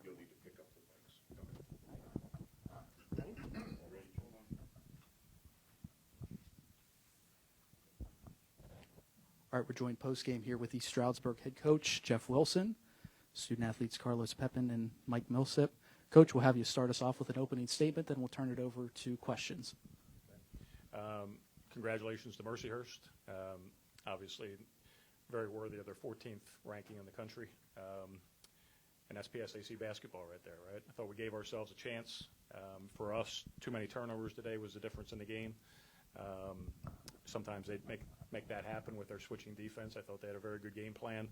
you'll need to pick up the mics. All right, we're joined post-game here with the Stroudsburg head coach, Jeff Wilson, student-athletes Carlos Pepin and Mike Millsip. Coach, we'll have you start us off with an opening statement, then we'll turn it over to questions. Congratulations to Mercyhurst. Obviously, very worthy of their 14th ranking in the country. And SPSAC basketball right there, right? I thought we gave ourselves a chance. For us, too many turnovers today was the difference in the game. Sometimes they'd make that happen with their switching defense. I thought they had a very good game plan.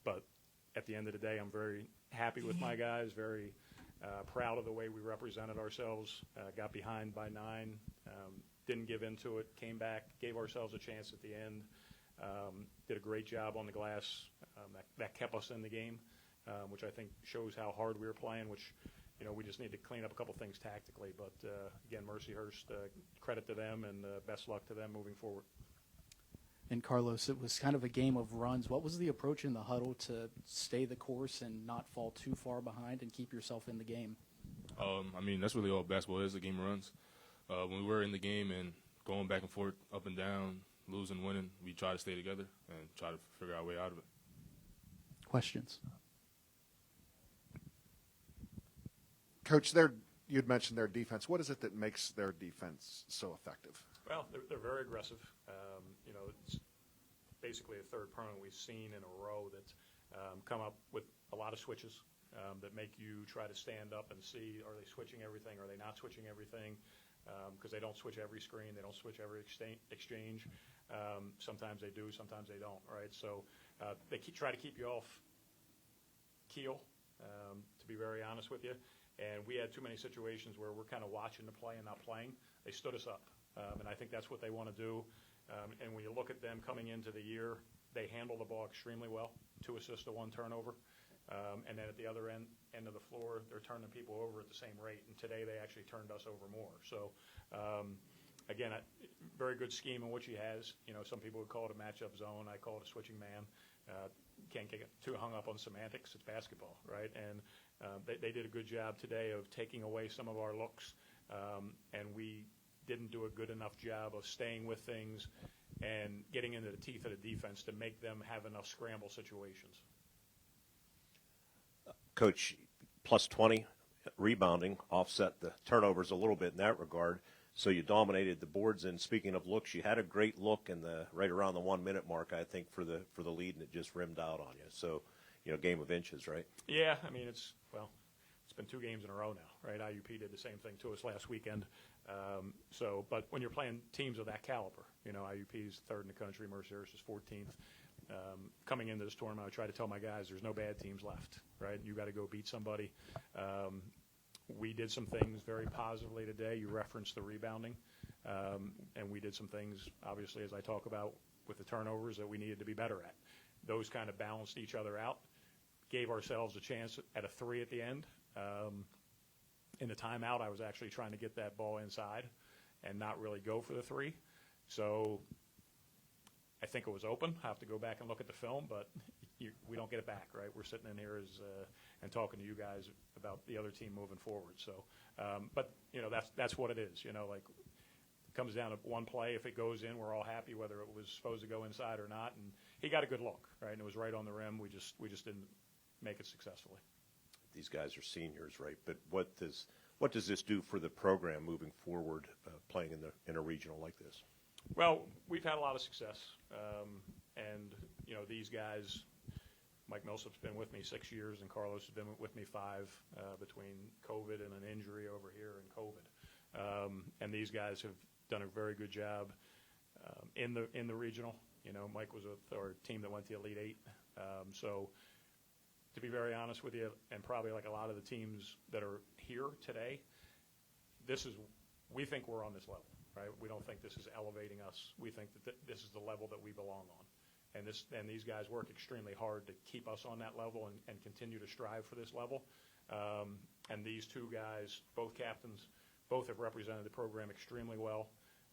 But at the end of the day, I'm very happy with my guys, very proud of the way we represented ourselves, got behind by 9, didn't give into it, came back, gave ourselves a chance at the end, did a great job on the glass. That kept us in the game, which I think shows how hard we were playing, which, we just need to clean up a couple things tactically. But, again, Mercyhurst, credit to them and best luck to them moving forward. And Carlos, it was kind of a game of runs. What was the approach in the huddle to stay the course and not fall too far behind and keep yourself in the game? That's really all basketball is, a game of runs. When we were in the game and going back and forth, up and down, losing, winning, we try to stay together and try to figure our way out of it. Questions? Coach, you'd mentioned their defense. What is it that makes their defense so effective? Well, they're very aggressive. It's basically a third opponent we've seen in a row that's come up with a lot of switches that make you try to stand up and see, are they switching everything, are they not switching everything? Because they don't switch every screen, they don't switch every exchange. Sometimes they do, sometimes they don't, right? So they try to keep you off keel, to be very honest with you. And we had too many situations where we're kind of watching the play and not playing. They stood us up, and I think that's what they want to do. And when you look at them coming into the year, they handle the ball extremely well, 2 assists to 1 turnover. And then at the other end of the floor, they're turning people over at the same rate. And today they actually turned us over more. So, again, very good scheme in which he has. Some people would call it a matchup zone. I call it a switching man. Can't get too hung up on semantics. It's basketball, right? And they did a good job today of taking away some of our looks, and we didn't do a good enough job of staying with things and getting into the teeth of the defense to make them have enough scramble situations. Coach, plus 20 rebounding, offset the turnovers a little bit in that regard. So you dominated the boards. And speaking of looks, you had a great look in right around the 1 minute mark, I think, for the lead, and it just rimmed out on you. So, game of inches, right? Yeah, it's been 2 games in a row now, right? IUP did the same thing to us last weekend. But when you're playing teams of that caliber, IUP is 3rd in the country, Mercyhurst is 14th. Coming into this tournament, I try to tell my guys there's no bad teams left, right? You got to go beat somebody. We did some things very positively today. You referenced the rebounding, and we did some things, obviously, as I talk about with the turnovers, that we needed to be better at. Those kind of balanced each other out, gave ourselves a chance at a 3 at the end. In the timeout, I was actually trying to get that ball inside and not really go for the 3. So I think it was open. I have to go back and look at the film, but we don't get it back, right? We're sitting in here and talking to you guys about the other team moving forward. So, but that's what it is. It comes down to one play. If it goes in, we're all happy, whether it was supposed to go inside or not. And he got a good look, right? And it was right on the rim. We just didn't make it successfully. These guys are seniors, right? But what does this do for the program moving forward, playing in a regional like this? Well, we've had a lot of success, and these guys. Mike Millsip's been with me 6 years, and Carlos has been with me 5 between COVID and an injury over here and COVID. And these guys have done a very good job in the regional. Mike was with our team that went to Elite 8. So to be very honest with you, and probably like a lot of the teams that are here today, we think we're on this level, right? We don't think this is elevating us. We think that this is the level that we belong on. And these guys work extremely hard to keep us on that level and continue to strive for this level. And these 2 guys, both captains, both have represented the program extremely well.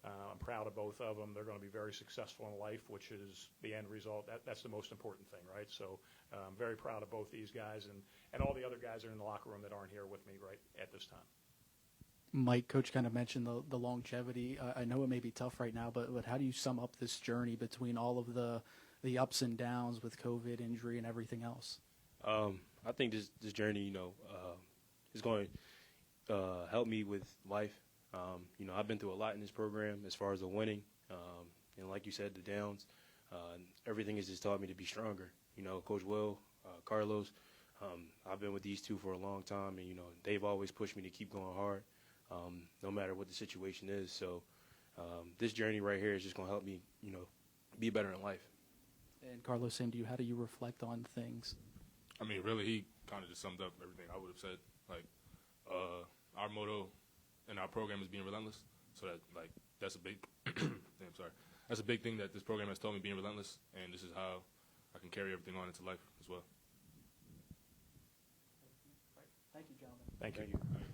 I'm proud of both of them. They're going to be very successful in life, which is the end result. That's the most important thing, right? So Very proud of both these guys and all the other guys that are in the locker room that aren't here with me right at this time. Mike, Coach kind of mentioned the longevity. I know it may be tough right now, but how do you sum up this journey between all of the ups and downs with COVID, injury, and everything else? I think this journey, is going to help me with life. I've been through a lot in this program as far as the winning, and like you said, the downs. Everything has just taught me to be stronger. Coach Will, Carlos, I've been with these two for a long time, and they've always pushed me to keep going hard, no matter what the situation is. So this journey right here is just going to help me, be better in life. And Carlos, same to you. How do you reflect on things? I mean, really, he kind of just summed up everything I would have said. Like, our motto in our program is being relentless. So that's a big, that's a big thing that this program has taught me, being relentless, and this is how I can carry everything on into life as well. Thank you, gentlemen. Thank you.